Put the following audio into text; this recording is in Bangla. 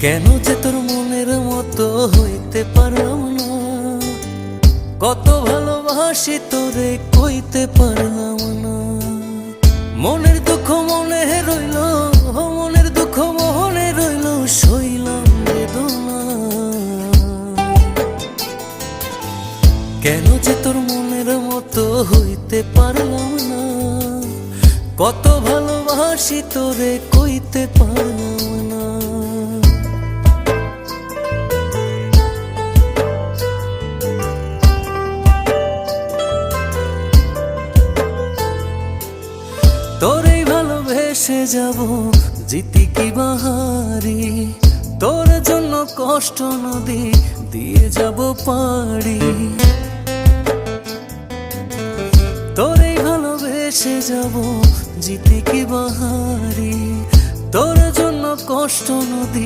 কেন যে তোর মনের মতো হইতে পারলাম না, কত ভালোবাসি তোরে কইতে পারলাম না। মনের দুঃখ মনে রইল, মনের দুঃখ মনে রইল, সইলাম বেদনা। কেন যে তোর মনের মতো হইতে পারলাম না, কত ভালোবাসি তোরে কইতে পারলাম না। তোরেই ভালোবেসে যাব, জিতি কি বাহারি, তোর জন্য কষ্ট নদী দিয়ে যাব পাড়ি। তোরেই ভালোবেসে যাব, জিতি কি বাহারি, তোর জন্য কষ্ট নদী